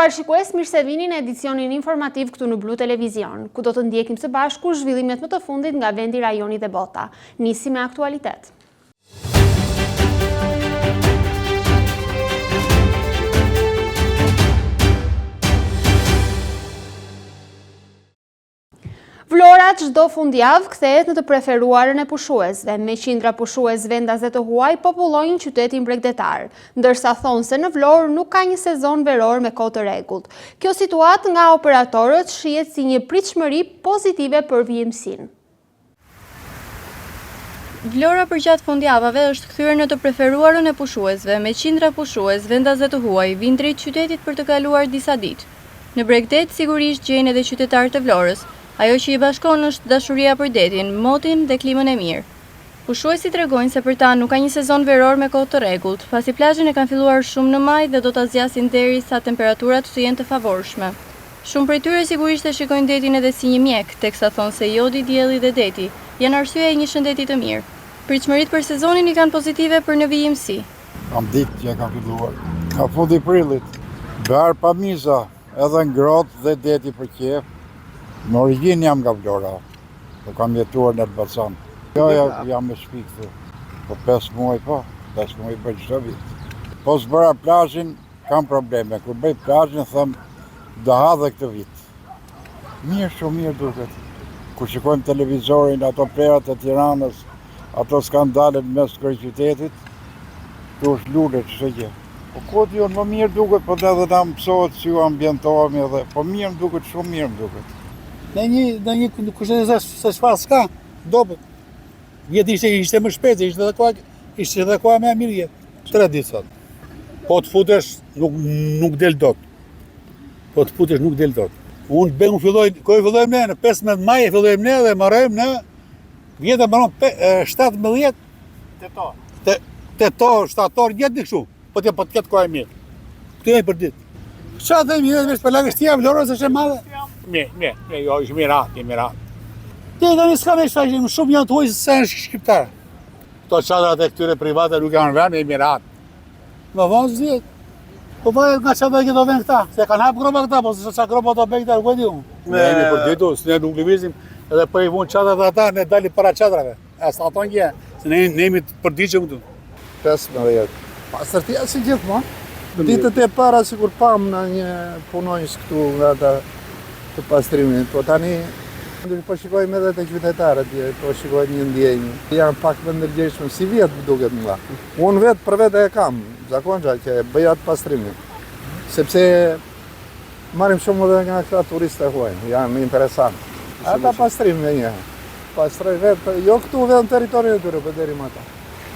Nderuar shikues, mirë se vini në edicionin informativ këtu në Blu Televizion, ku do të ndjekim së bashku zhvillimet më të fundit nga vendi, rajoni dhe bota. Nisi me aktualitet. Vlora çdo fundjavë kthehet në të preferuarën e pushuesve, me qindra pushues vendaze të huaj popullojnë qytetin bregdetar, ndërsa thonë se në Vlorë nuk ka një sezon veror me kohë të rregullt. Kjo situatë nga operatorët shihet si një pritshmëri pozitive për vijimsinë. Vlora përgjatë fundjavave është kthyer në të preferuarën e pushuesve, me qindra pushues vendaze të huaj vinë drejt qytetit për të kaluar disa ditë. Në Bregdet sigurisht gjejnë edhe qytetarët e Vlorës. Ajo që i bashkon është dashuria për detin, motin dhe klimën e mirë. Pushuesit tregojnë se për ta nuk ka një sezon veror me kohë të rregullt, pasi plazhin e kanë filluar shumë në maj dhe do ta zgjasin derisa temperaturat të jenë të favorshme. Shumë prej tyre sigurisht e shikojnë detin edhe si një mjek, teksa thonë se jodi, dielli dhe deti janë arsyeja e një shëndeti të mirë. Pritshmëritë për sezonin i kanë pozitive për në vijimsi. Kam ditë që kam filluar. Ka fundi prillit. Bar pamiza, edhe ngrohtë dhe deti për qejf. Në origjinë jam nga Vlora, po kam jetuar në Elbasan. Jam me shtëpi këtu, po 5 muaj po, 5 muaj për çdo vit. Po s'bëra plazhin, kam probleme. Kur bëj plazhin, them, do ha dhe këtë vit. Mirë, shumë mirë duket. Kur shikojmë televizorin, ato plerat e Tiranës, ato skandalet mes kryeqytetit, tu është lulet çdo gjë. Po kodë jo, më mirë duket, po edhe na mësohet si u ambientohemi edhe, po mirë më duket, shumë mirë më duket. Në një kushtëzi se çfarë s'ka, dobët. Vjet ishte më shpejt, ishte edhe koha më e mirë jetë. 3 ditë sot. Po të futesh nuk del dot. Po të futesh nuk del dot. Unë fillojmë ne, në 15 maj fillojmë ne dhe marrojmë në vjetë mbaron 17 tetor, shtator, jetë di kështu. Po të ketë koha e mirë. Këtë e për ditë. Qa dhe mirë, veç për lagështia, Vlorës është e madhe? Mirë, jo, është mirat. Te dhe një s'ka veç faqim, shumë janë të huaj se në shqiptarë. Këto qadrat e këtyre private nuk janë vend, e mirat. Më vonë zhjet. Po bëjë nga qadrat e këto vend këta, se kanë hapë groba këta, po se qa groba të bëjë këta, nuk e di unë. Ne jemi për ditu, se ne nuk lëvizim, edhe për i vunë qadrat ata, ne dali para qadrave. E sa ato nje, se ne jemi për diqëm këtu. 15. Pastërtia si gjithmonë. Ditët e para sikur pam në një punonjës këtu nga ata të pastrimit, po tani po shikojmë edhe të qytetarët, po shikojmë një ndjenjë. Janë pak të ndërgjegjshëm, si vjetë duket nga. Unë vetë për vetë e kam, zakonqa që bëj atë pastrimin, sepse marrim shumë edhe nga këta turistë e huaj, janë interesant. Ata pastrim me një, pastroj vetë, jo këtu vetë në teritorin e tyre, për deri më ata.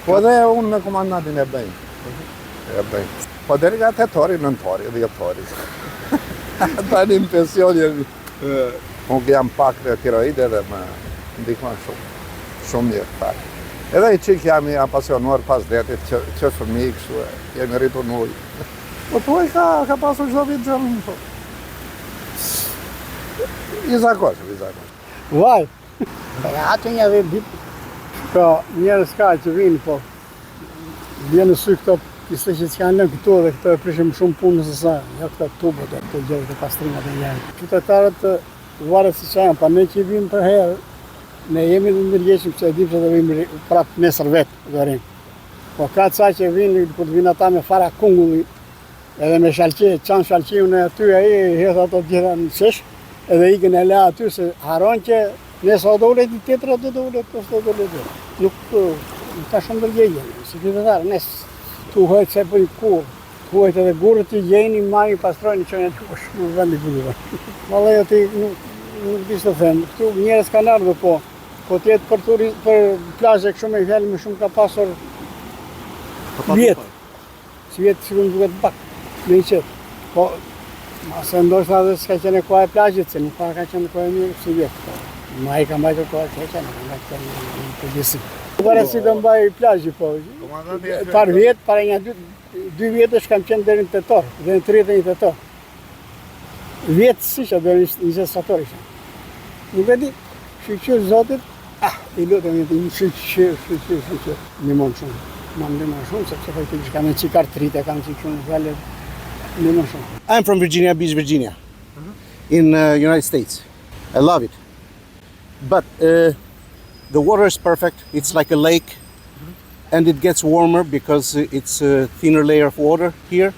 Po edhe unë me komandantin e bëjmë. Po deri nga 8 9 10 Tani në pension jemi. Unë jam pak në tiroide dhe më ndihmon shumë mirë pak. Edhe i qik jam i apasionuar pas detit që fëmijë kështu jemi rritur në ujë. Po të ujë ka pasur çdo vit gjallë më po. I zakosh. Vaj, atë një dhe ditë, ka njerës ka që vinë, po, vjenë në sy këto Kiste që s'kanë lënë këtu dhe këto e prishim shumë punë nëse sa, jo këto tubët e këto gjërë të pastrimat e njërë. Qytetarët varet si që janë, pa ne që i vimë për herë, ne jemi të ndërgjeshim që e dim që të vimë prapë nesër vetë dhe rinë. Po ka të sa që vinë, kur të vinë ata me fara kungulli, edhe me shalqe, qanë shalqe në aty e i hedhë ato gjitha në shesh, edhe i gënë e le aty se haron që nesë o do ulet i tjetër, o do ulet, o do ulet. Nuk ka shumë ndërgjegje, si qytetarë, nesë. Tu hojtë se për i kur, tu hojtë edhe gurët i gjeni, marri pastrojnë që një që është në vendi për të. Valla jo ti nuk disë të themë, këtu njerës kanë ardhë po tjetë për plazhe këshume i fjallë me shumë ka pasur vjetë. Si vjetë që këmë duket bakë, me i qëtë. Po, se ndoshtë edhe s'ka qenë e koha e plazhit, se nuk ka qenë e koha e mirë si vjetë. Ma i ka mbajtë koha e qenë, ka mbajtë në përgjësi. Pare si të mbaj plazhi, po. Par vjetë, pare nga 2 vjetësh kam qenë deri në tetor, dhe në 31 tetor. Vjetë si që deri në 20 sator isha. Nuk e di, shqyqyr zotit, i lutëm jetë, shqyqyr, një mund shumë. Ma ndimon shumë, sepse fajtë që kam e qikar trite, kam qikë shumë në fjallë. Më më shumë. I'm from Virginia Beach, Virginia, in United States. I love it. But the water is perfect. It's like a lake, and it gets warmer because it's a thinner layer of water here,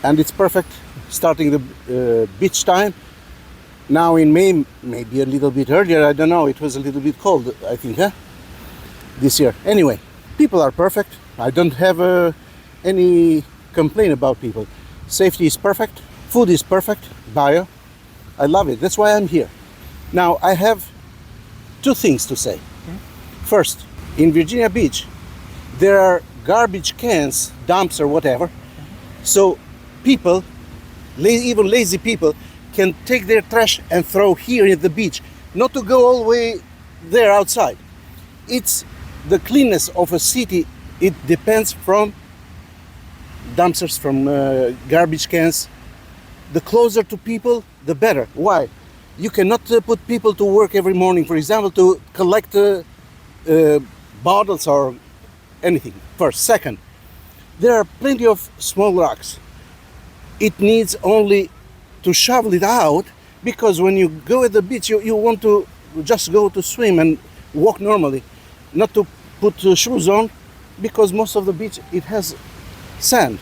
and it's perfect starting the beach time. Now in May, maybe a little bit earlier, I don't know, it was a little bit cold, I think, this year. Anyway, people are perfect. I don't have any complaint about people. Safety is perfect, food is perfect, bio. I love it, that's why I'm here. Now, I have two things to say. First, in Virginia Beach, there are garbage cans, dumps or whatever, so people, even lazy people, can take their trash and throw here at the beach, not to go all the way there outside. It's the cleanness of a city, it depends from dumpsters, from garbage cans. The closer to people, the better. Why? You cannot put people to work every morning, for example, to collect bottles or anything. First. Second, there are plenty of small rocks. It needs only to shovel it out, because when you go at the beach, you want to just go to swim and walk normally, not to put shoes on, because most of the beach, it has sand.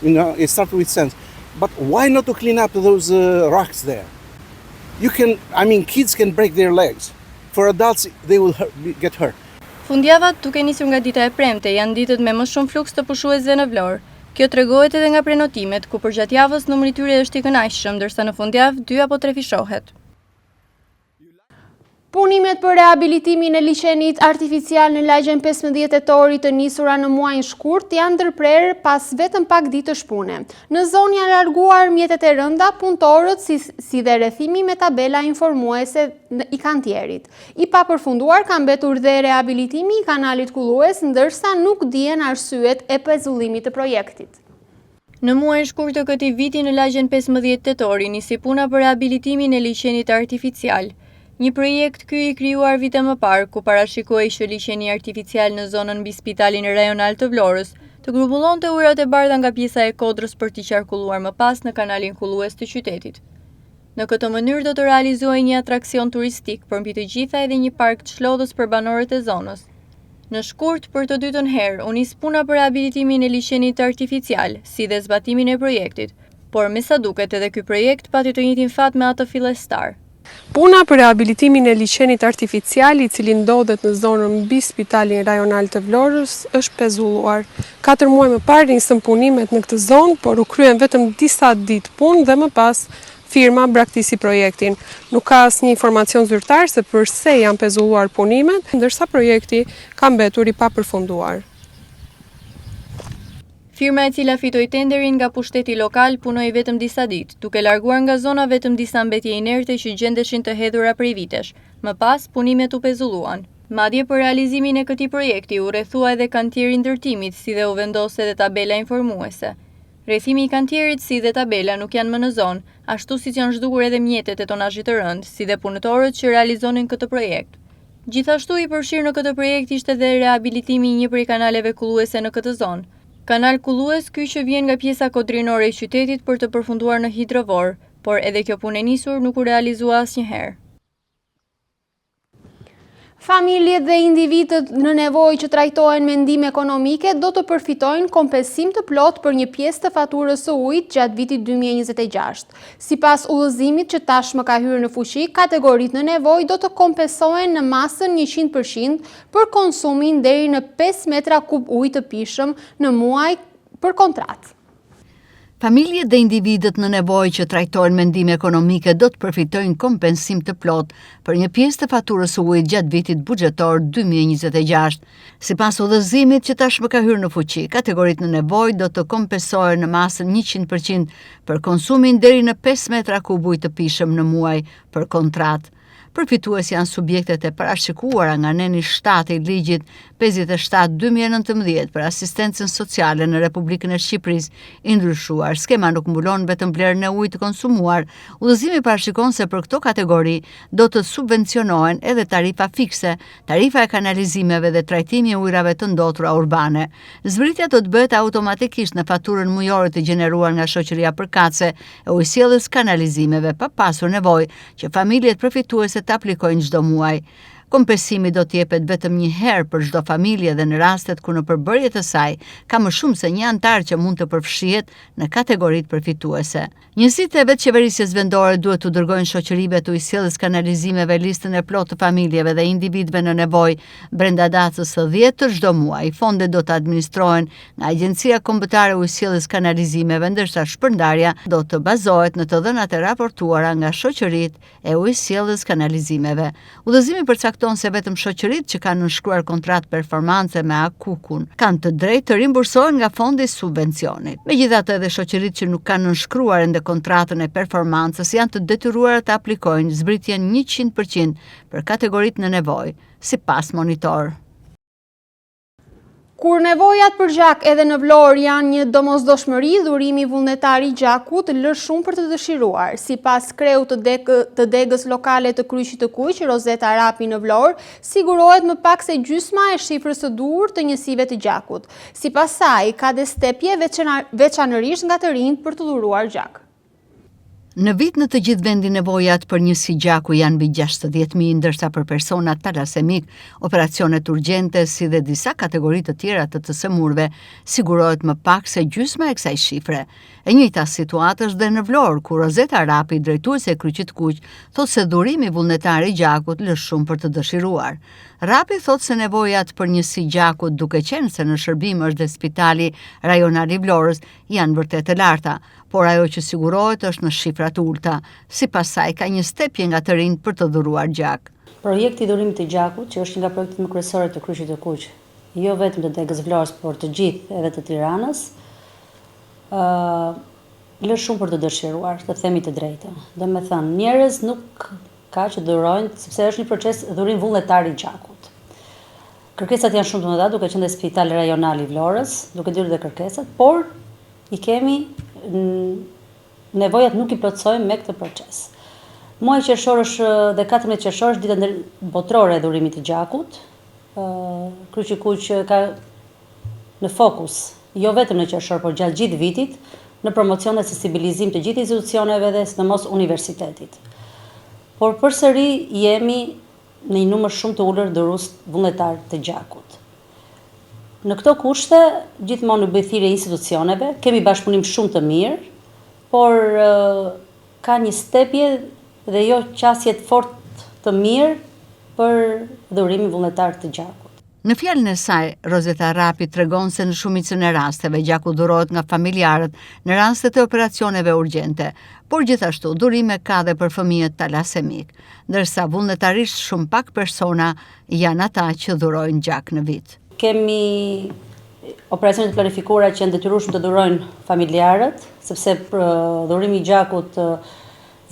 You know, it starts with sand. But why not to clean up those rocks there? You can, kids can break their legs. For adults, they will get hurt. Fundjavat, duke nisur nga dita e premte, janë ditët me më shumë fluks të pushuesve në Vlorë. Kjo tregohet edhe nga prenotimet, ku përgjatë javës numri i tyre është i kënaqshëm, ndërsa në fundjavë 2 apo 3 fishohet. Punimet për rehabilitimin e liçenit artificial në lagjen 15 tetorit të nisura në muajin shkurt janë ndërprerë pas vetëm pak ditësh pune. Në zonë janë larguar mjetet e rënda, punëtorët si dhe rrethimi me tabela informuese i kantierit. I papërfunduar ka mbetur dhe rehabilitimi i kanalit kullues, ndërsa nuk dihen arsyet e pezullimit të projektit. Në muajin shkurt të këtij viti në lagjen 15 tetori nisi puna për rehabilitimin e liçenit artificial. Një projekt ky i krijuar vite më parë, ku parashikohej që liçeni artificial në zonën mbi spitalin rajonal të Vlorës të grumbullonte ujërat e bardha nga pjesa e kodrës për t'i qarkulluar më pas në kanalin kullues të qytetit. Në këtë mënyrë do të realizohej një atraksion turistik, për mbi të gjitha edhe një park çlodhës për banorët e zonës. Në shkurt, për të dytën herë, u nis puna për rehabilitimin e liçenit artificial, si dhe zbatimin e projektit, por me sa duket edhe ky projekt pati të njëjtin fat me atë fillestar. Puna për rehabilitimin e liçenit artificial, i cili ndodhet në zonën mbi spitalin rajonal të Vlorës, është pezulluar. 4 muaj më parë nisën punimet në këtë zonë, por u kryen vetëm disa ditë punë dhe më pas firma braktisi projektin. Nuk ka asnjë informacion zyrtar se përse janë pezulluar punimet, ndërsa projekti ka mbetur i papërfunduar. Firma e cila fitoi tenderin nga pushteti lokal punoi vetëm disa ditë, duke larguar nga zona vetëm disa mbetje inerte që gjendeshin të hedhura prej vitesh. Më pas, punimet u pezulluan. Madje për realizimin e këtij projekti u rrethua edhe kantieri i ndërtimit, si dhe u vendos edhe tabela informuese. Rrethimi i kantierit si dhe tabela nuk janë më në zonë, ashtu siç janë zhdukur edhe mjetet e tonazhit të rënd, si dhe punëtorët që realizonin këtë projekt. Gjithashtu i përfshirë në këtë projekt ishte edhe rehabilitimi i një prej kanaleve kulluese në këtë zonë. Kanal kullues ky që vjen nga pjesa kodrinore e qytetit për të përfunduar në hidrovor, por edhe kjo punë e nisur nuk u realizua asnjëherë. Familjet dhe individët në nevojë që trajtohen me ndihmë ekonomike do të përfitojnë kompensim të plot për një pjesë të faturës së ujit gjatë vitit 2026. Sipas udhëzimit që tashmë ka hyrë në fuqi, kategoritë në nevojë do të kompensohen në masën 100% për konsumin deri në 5 metra kub ujë të pishëm në muaj për kontratë. Familjet dhe individët në nevojë që trajtohen me ndihmë ekonomike do të përfitojnë kompensim të plot për një pjesë të faturës së ujit gjatë vitit buxhetor 2026. Sipas udhëzimit që tashmë ka hyrë në fuqi, kategoritë në nevojë do të kompensohen në masën 100% për konsumin deri në 5 metra kub ujë të pishëm në muaj për kontratë. Përfitues janë subjektet e parashikuara nga neni shtati i ligjit 57/2019 për asistencën sociale në Republikën e Shqipërisë i ndryshuar. Skema nuk mbulon vetëm vlerën e ujit të konsumuar. Udhëzimi parashikon se për këto kategori do të subvencionohen edhe tarifa fikse, tarifa e kanalizimeve dhe trajtimi i ujrave të ndotura urbane. Zbritja do të bëhet automatikisht në faturën mujore të gjeneruar nga shoqëria përkatëse e ujësjelljes kanalizimeve pa pasur nevojë që familjet përfituese të aplikojnë çdo muaj. Kompensimi do të jepet vetëm një herë për çdo familje dhe në rastet ku në përbërje të saj ka më shumë se një antar që mund të përfshihet në kategoritë përfituese. Njësitë e vetëqeverisjes vendore duhet të dërgojnë shoqërive të ujësjelljes kanalizimeve listën e plotë të familjeve dhe individëve në nevojë brenda datës së 10 të çdo muaji. Fondet do të administrohen nga Agjencia Kombëtare e Ujësjelljes Kanalizimeve, ndërsa shpërndarja do të bazohet në të dhënat e raportuara nga shoqëritë e ujësjelljes kanalizimeve. Udhëzimi përcakton se vetëm shoqëritë që kanë nënshkruar kontratë performance me AKUK-un kanë të drejtë të rimbursohen nga fondi i subvencionit. Megjithatë, edhe shoqëritë që nuk kanë nënshkruar ende kontratën e performancës janë të detyruara të aplikojnë zbritjen 100% për kategoritë në nevojë, sipas monitor. Kur nevojat për gjak edhe në Vlorë janë një domosdoshmëri, dhurimi vullnetar i gjakut lë shumë për të dëshiruar. Sipas kreut të degës lokale të Kryqit të Kuq, Rozeta Rapi në Vlorë, sigurohet më pak se gjysma e shifrës së duhur të njësive të gjakut. Sipas saj, ka dhe stepje veçanërisht nga të rinjt për të dhuruar gjak. Në vit në të gjithë vendin nevojat për njësi gjaku janë mbi 60.000, ndërsa për personat talasemik, operacionet urgjente si dhe disa kategoritë të tjera të sëmurve sigurohet më pak se gjysma e kësaj shifre. E njëjta situatë është dhe në Vlorë, ku Rozeta Rapi, drejtuese e Kryqit Kuq, thotë se dhurimi vullnetar i gjakut lë shumë për të dëshiruar. Rapi thotë se nevojat për njësi gjakut, duke qenë se në shërbim është dhe spitali rajonal i Vlorës, janë vërtet e larta, por ajo që sigurohet është në shifra të ulta. Sipas saj, ka një stepje nga të rinjt për të dhuruar gjak. Projekti i dhurimit të gjakut, që është nga projektet më kryesore të Kryqit të Kuq, jo vetëm të degës Vlorës, por të gjithë edhe të Tiranës, lë shumë për të dëshiruar, të themi të drejtë. Do me thënë, njerëz nuk ka që dhurojnë, sepse është një proces dhurim vullnetar i gjakut. Kërkesat janë shumë të mëdha, duke qenë dhe spitali rajonal i Vlorës, duke dhënë dhe kërkesat, por i kemi nevojat nuk i plotësojmë me këtë proces. Muaji qershor është dhe 14 qershor është dita botërore e dhurimit të gjakut. Kryqi Kuq ka në fokus, jo vetëm në qershor, por gjatë gjithë vitit, në promocion dhe sensibilizim të gjithë institucioneve dhe sidomos universitetit. Por përsëri jemi në një numër shumë të ulur dhurues vullnetar të gjakut. Në këto kushte, gjithmonë në bëjthirje institucioneve, kemi bashkëpunim shumë të mirë, por ka një stepje dhe jo qasjet fort të mirë për dhurimin vullnetar të gjakut. Në fjalën e saj, Rozeta Rapi tregon se në shumicën e rasteve gjaku dhurohet nga familjarët në rastet e operacioneve urgjente, por gjithashtu dhurime ka dhe për fëmijët talasemik, ndërsa vullnetarisht shumë pak persona janë ata që dhurojnë gjak në vit. Kemi operacionet të planifikuara që janë detyrueshëm të dhurojnë familjarët, sepse dhurimi i gjakut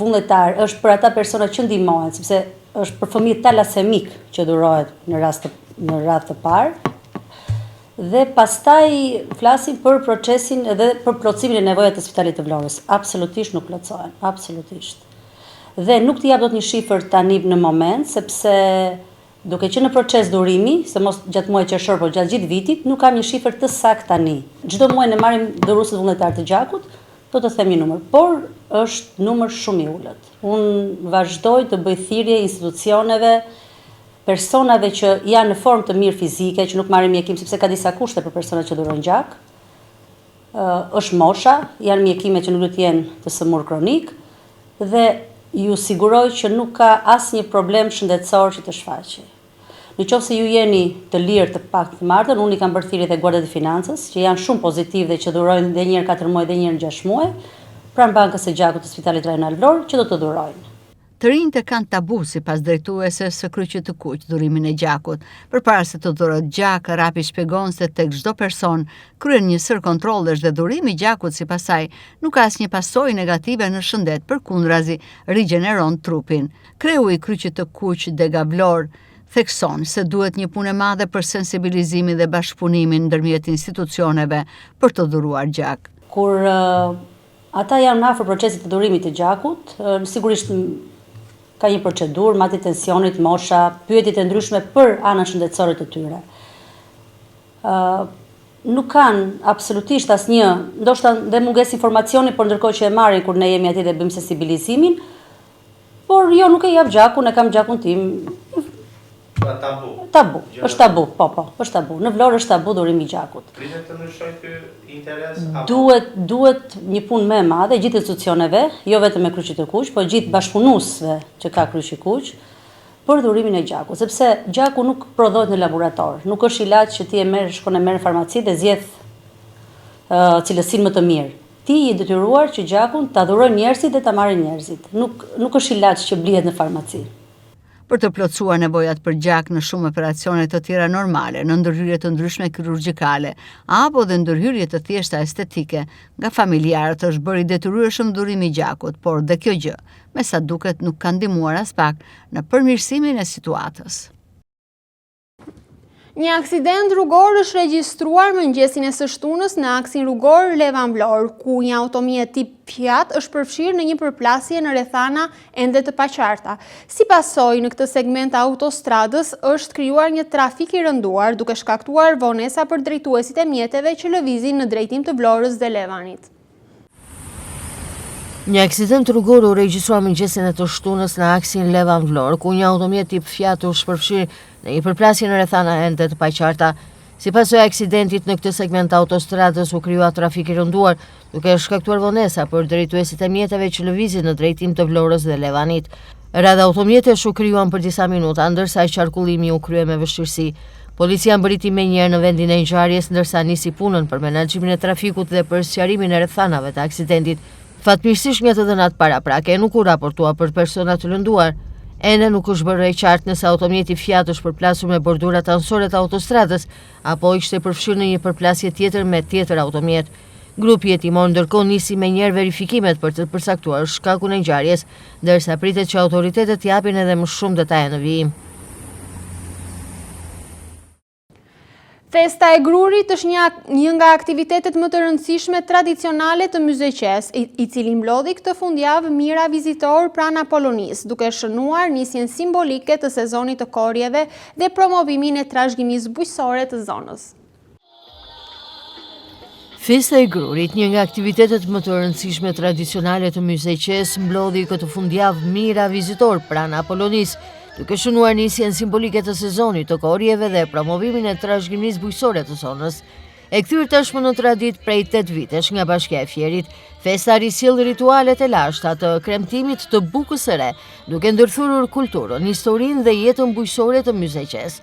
vullnetar është për ata persona që ndihmohen, sepse është për fëmijët talasemik që dhurohet në radhë të parë. Dhe pastaj flasim për procesin edhe për plotësimin e nevojave të Spitalit të Vlorës. Absolutisht nuk plotësohen, absolutisht. Dhe nuk t'i jap dot një shifër tani në moment, sepse duke qenë në proces dhurimi, se mos gjatë muajit qershor, por gjatë gjithë vitit, nuk kam një shifër të saktë tani. Çdo muaj ne marrim dhuruesit vullnetar të gjakut, do të them një numër, por është numër shumë i ulët. Unë vazhdoj të bëj thirrje institucioneve, personave që janë në formë të mirë fizike, që nuk marrin mjekim sepse ka disa kushte për personat që dhurojnë gjak. Është mosha, janë mjekime që nuk do të jenë të sëmur kronik dhe ju siguroj që nuk ka asnjë problem shëndetësor që të shfaqet. Në qoftë se ju jeni të lirë të pak të martën, unë i kam bërë thirrje te Guardia e Financës, që janë shumë pozitiv dhe që dhurojnë dhe një herë 4 muaj dhe një herë 6 muaj, pranë bankës së gjakut të Spitalit Rajonal Vlorë, që do të dhurojnë. Të rinjtë kanë tabu sipas drejtuese së Kryqit të Kuq dhurimin e gjakut. Përpara se të dhurohet gjak, Rapi shpjegon se tek çdo person kryen një sër kontrollesh dhe dhurimi i gjakut sipas saj nuk ka asnjë pasojë negative në shëndet, përkundrazi rigjeneron trupin. Kreu i Kryqit të Kuq Dega Vlor thekson se duhet një punë e madhe për sensibilizimin dhe bashkëpunimin ndërmjet institucioneve për të dhuruar gjak. Kur ata janë afër procesit të dhurimit të gjakut, sigurisht ka një procedurë, mati tensionit, mosha, pyetjet e ndryshme për anën shëndetësore të tyre. Nuk kanë absolutisht asnjë, ndoshta dhe munges informacioni, por ndërkohë që e marrin kur ne jemi atje dhe bëjmë sensibilizimin, por jo, nuk e jap gjakun, e kam gjakun tim. Tabu, është tabu, po, është tabu. Në Vlorë është tabu dhurimi i gjakut. Pritet të ndryshojë ky interes? Duhet një punë më e madhe gjithë institucioneve, jo vetëm me Kryqin e Kuq, por gjithë bashkëpunuesve që ka Kryqi i Kuq për dhurimin e gjakut, sepse gjaku nuk prodhohet në laborator, nuk është ilaç që ti shkon e merr në farmaci dhe zgjedh cilësinë më të mirë. Ti je detyruar që gjakun ta dhurojë njerëzit dhe ta marrin njerëzit. Nuk është ilaç që blihet në farmaci. Për të plotësuar nevojat për gjak në shumë operacione të tjera normale, në ndërhyrje të ndryshme kirurgjikale, apo dhe ndërhyrje të thjeshta estetike, nga familjarët është bërë i detyrueshëm dhurimi i gjakut, por dhe kjo gjë, me sa duket nuk ka ndihmuar as pak në përmirësimin e situatës. Një aksident rrugor është regjistruar mëngjesin e së shtunës në aksin rrugor Levan Vlorë, ku një automjet tip Fiat është përfshirë në një përplasje në rrethana ende të paqarta. Si pasojë në këtë segment autostradës është krijuar një trafik i rënduar, duke shkaktuar vonesa për drejtuesit e mjeteve që lëvizin në drejtim të Vlorës dhe Levanit. Një aksident rrugor u regjistrua mëngjesin e të shtunës në aksin Levan Vlorë, ku një automjet tip Fiat është përfshirë në një përplasje në rrethana ende të paqarta. Sipas së aksidentit në këtë segment autostradës u krijua trafik i rënduar, duke shkaktuar vonesa për drejtuesit e mjeteve që lëvizin në drejtim të Vlorës dhe Levanit. Radha automjetesh u krijuan për disa minuta, ndërsa qarkullimi u krye me vështirësi. Policia mbërriti menjëherë në vendin e ngjarjes, ndërsa nisi punën për menaxhimin e trafikut dhe për sqarimin e rrethanave të aksidentit. Fatmirësisht nga të dhënat paraprake nuk u raportua për persona të lënduar. Ende nuk është bërë e qartë nëse automjeti Fiat është përplasur me bordurat anësore të autostradës apo ishte përfshirë në një përplasje tjetër me tjetër automjet. Grupi hetimor ndërkohë nisi menjëherë verifikimet për të përcaktuar shkakun e ngjarjes, ndërsa pritet që autoritetet japin edhe më shumë detaje në vijim. Festa e grurit është një nga aktivitetet më të rëndësishme tradicionale të Myzeqes, i cili mblodhi këtë fundjavë mira vizitor pranë Apollonisë, duke shënuar nisjen simbolike të sezonit të korjeve dhe promovimin e trashëgimisë bujqësore të zonës. Festa e grurit, një nga aktivitetet më të rëndësishme tradicionale të Myzeqes, mblodhi këtë fundjavë mira vizitor pranë Apollonisë, duke shënuar nisjen simbolike të sezonit të korjeve dhe promovimin e trashëgimisë bujqësore të zonës. E kthyer tashmë në traditë prej 8 vitesh nga Bashkia e Fierit, festa risjell ritualet e lashta të kremtimit të bukës së re, duke ndërthurur kulturën, historinë dhe jetën bujqësore të Myzeqes.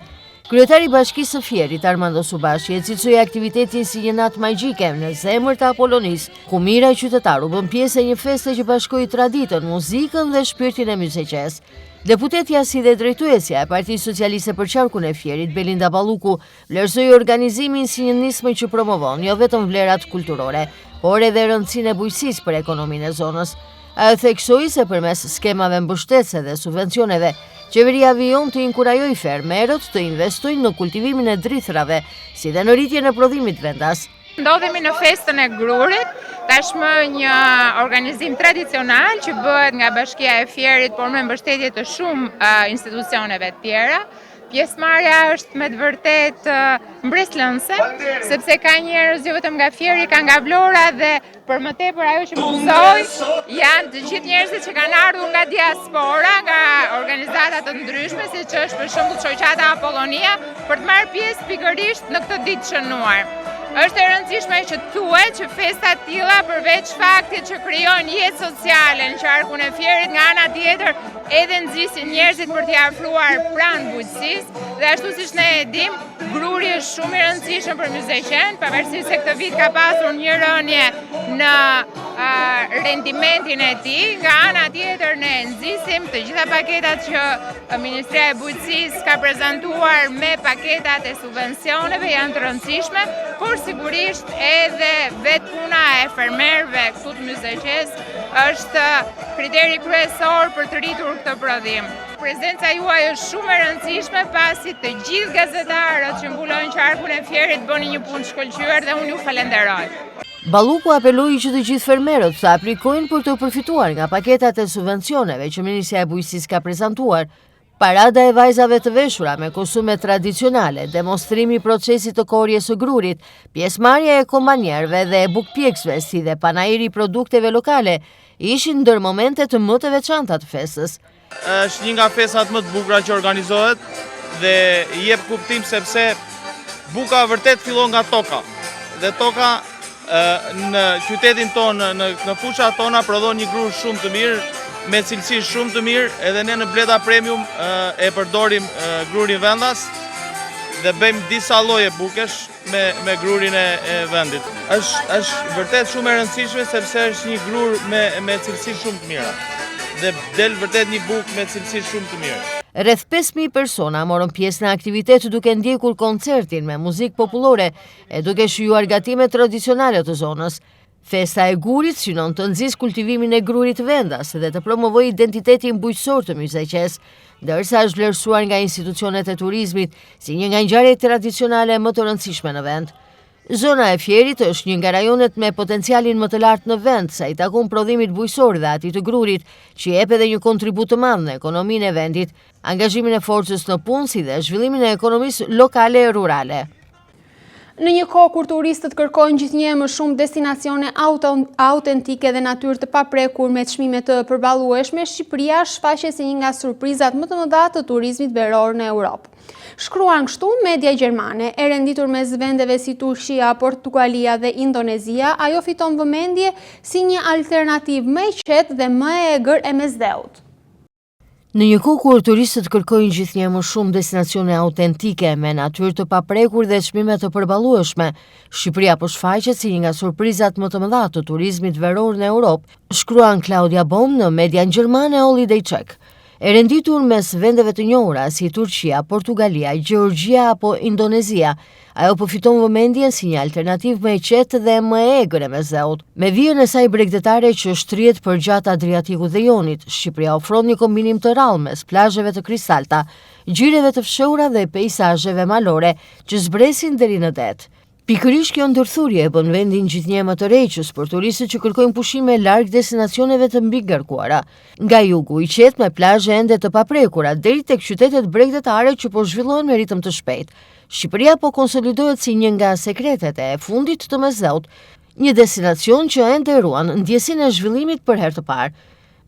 Kryetari i Bashkisë së Fierit, Armando Subashi, e cilësoi aktivitetin si një natë magjike në zemër të Apollonisë, ku mijëra qytetarë u bën pjesë e një feste që bashkoi traditën, muzikën dhe shpirtin e Myzeqes. Deputetja si dhe drejtuesja e Partisë Socialiste për qarkun e Fierit, Belinda Balluku, vlerësoi organizimin si një nismë që promovon jo vetëm vlerat kulturore, por edhe rëndësinë e bujqësisë për ekonominë e zonës. Ajo theksoi se përmes skemave mbështetëse dhe subvencioneve, qeveria vijon të inkurajojë fermerët të investojnë në kultivimin e drithrave, si dhe në rritjen e prodhimit vendas. Ndodhemi në festën e grurit, tashmë një organizim tradicional që bëhet nga Bashkia e Fierit, por me mbështetje të shumë institucioneve tjera. Pjesëmarrja është me të vërtet mbreslënse, sepse ka njerëz jo vetëm nga Fieri, ka nga Vlora dhe për më tepër ajo që mësoj janë të gjithë njerëzit që kanë ardhur nga diaspora, nga organizata të ndryshme, siç është për shembull Shoqata Apollonia, për të marrë pjesë pikërisht në këtë ditë të shënuar. Është e rëndësishme që thuhet që festa të tilla përveç faktit që krijojnë jetë sociale në qarkun e Fierit, nga ana tjetër edhe nxisin njerëzit për t'i afruar pranë bujqësisë, dhe ashtu siç ne e dim, gruri është shumë i rëndësishëm për Myzeqen, pavarësisht se këtë vit ka pasur një rënje në rendimentin e tij, nga ana tjetër ne nxisim të gjitha paketat që Ministria e Bujqësisë ka prezantuar me paketat e subvencioneve janë të rëndësishme, por sigurisht edhe vetë puna e fermerëve këtu të Myzeqes është kriteri kryesor për të rritur këtë prodhim. Prezenca juaj është shumë e rëndësishme pasi të gjithë gazetarët që mbulojnë qarkun e Fierit bëni një punë shkëlqyer dhe unë ju falenderoj. Balluku apeloi që të gjithë fermerët të aplikojnë për të përfituar nga paketat e subvencioneve që Ministria e Bujqësisë ka prezantuar. Parada e vajzave të veshura me kostume tradicionale, demonstrimi i procesit të korjes së grurit, pjesëmarrja e kombanjerëve dhe bukpjeksve si dhe panairi i produkteve lokale ishin ndër momentet më të veçanta të festës. Është një nga festat më të bukura që organizohet dhe jep kuptim sepse buka vërtet fillon nga toka. Dhe toka në qytetin tonë, në fushat tona prodhon një grur shumë të mirë, me cilësi shumë të mirë, edhe ne në Bleda Premium e përdorim grurin vendas dhe bëjmë disa lloje bukesh me grurin e vendit. Është vërtet shumë e rëndësishme sepse është një grur me cilësi shumë të mira dhe del vërtet një bukë me cilësi shumë të mirë. Rreth 5.000 persona morën pjesë në aktivitet duke ndjekur koncertin me muzikë popullore e duke shijuar gatimet tradicionale të zonës. Festa e gurit synon të nxjisë kultivimin e grurit vendas dhe të promovojë identitetin bujqësor të Myzeqes, ndërsa është vlerësuar nga institucionet e turizmit si një nga ngjarjet tradicionale më të rëndësishme në vend. Zona e Fierit është një nga rajonet me potencialin më të lartë në vend, sa i takon prodhimit bujqësor dhe atij të grurit, që jep edhe një kontribut të madh në ekonominë e vendit, angazhimin e forcës në punë si dhe zhvillimin e ekonomisë lokale e rurale. Në një kohë kur turistët kërkojnë gjithnjë më shumë destinacione autentike dhe natyrë të paprekur me çmime të përballueshme, Shqipëria shfaqet si një nga surprizat më të mëdha të turizmit veror në Europë. Shkruan kështu media gjermane, e renditur mes vendeve si Turqia, Portugalia dhe Indonezia, ajo fiton vëmendje si një alternativë më e qetë dhe më e egër e mesdheut. Në një kohë kur turistët kërkojnë gjithnjë më shumë destinacione autentike me natyrë të paprekur dhe çmime të përballueshme, Shqipëria po shfaqet si një nga surprizat më të mëdha të turizmit veror në Europë, shkruan Claudia Bohm në median gjermane Holiday Check. E renditur mes vendeve të njohura si Turqia, Portugalia, Gjeorgjia apo Indonezia, ajo po fiton vëmendjen si një alternativë më e qetë dhe më e egër e mesdheut. Me vijën e saj bregdetare që shtrihet përgjatë Adriatikut dhe Jonit, Shqipëria ofron një kombinim të rrallë mes plazheve të kristalta, gjyreve të fshehura dhe peizazheve malore që zbresin deri në det. Pikërisht kjo ndërthurje e bën vendin gjithnjë më të rreqës për turistët që kërkojnë pushime larg destinacioneve të mbigarkuara. Nga jugu i qetë me plazhe ende të paprekura deri tek qytetet bregdetare që po zhvillohen me ritëm të shpejtë. Shqipëria po konsolidohet si një nga sekretet e fundit të mesdheut, një destinacion që ende ruan ndjesinë e zhvillimit për herë të parë.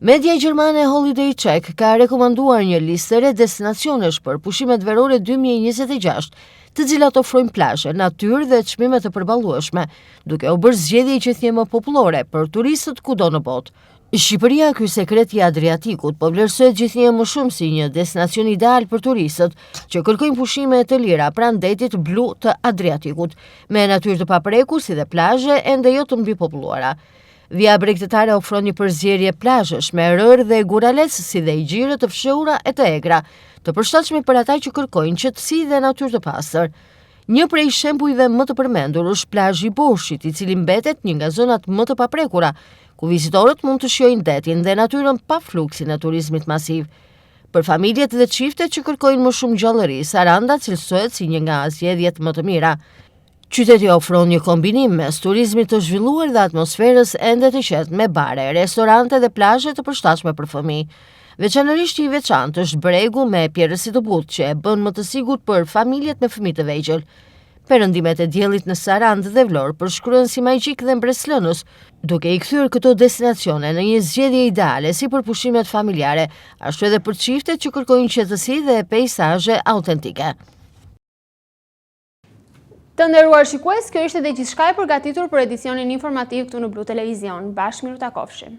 Media gjermane Holiday Check ka rekomanduar një listë re destinacionesh për pushimet verore 2026, të cilat ofrojnë plazhe, natyrë dhe çmime të përballueshme, duke u bërë zgjedhje gjithnjë më popullore për turistët kudo në botë. Shqipëria, ky sekret i Adriatikut, po vlerësohet gjithnjë më shumë si një destinacion ideal për turistët që kërkojnë pushime të lira pranë detit blu të Adriatikut, me natyrë të paprekur si dhe plazhe ende jo të mbipopulluara. Via bregdetare ofron një përzgjedhje plazhesh me rër dhe guralec si dhe gjire të fshehura e të egra, të përshtatshme për ata që kërkojnë qetësi dhe natyrë të pastër. Një prej shembujve më të përmendur është plazhi i Borshit, i cili mbetet një nga zonat më të paprekura, ku vizitorët mund të shijojnë detin dhe natyrën pa fluksin e turizmit masiv. Për familjet dhe çiftet që kërkojnë më shumë gjallëri, Saranda cilësohet si një nga zgjedhjet më të mira. Qyteti ofron një kombinim mes turizmit të zhvilluar dhe atmosferës ende të qetë me bare, restorante dhe plazhe të përshtatshme për fëmijë. Veçanërisht i veçantë është bregu me pjerësi të butë që e bën më të sigurt për familjet me fëmijë të vegjël. Perëndimet e diellit në Sarandë dhe Vlorë përshkruhen si magjik dhe mbreslënës, duke i kthyer këto destinacione në një zgjedhje ideale si për pushimet familjare, ashtu edhe për çiftet që kërkojnë qetësi dhe peizazhe autentike. Të nderuar shikues, kjo ishte dhe gjithçka e përgatitur për edicionin informativ këtu në Blu Televizion. Bashkë miru takofshim.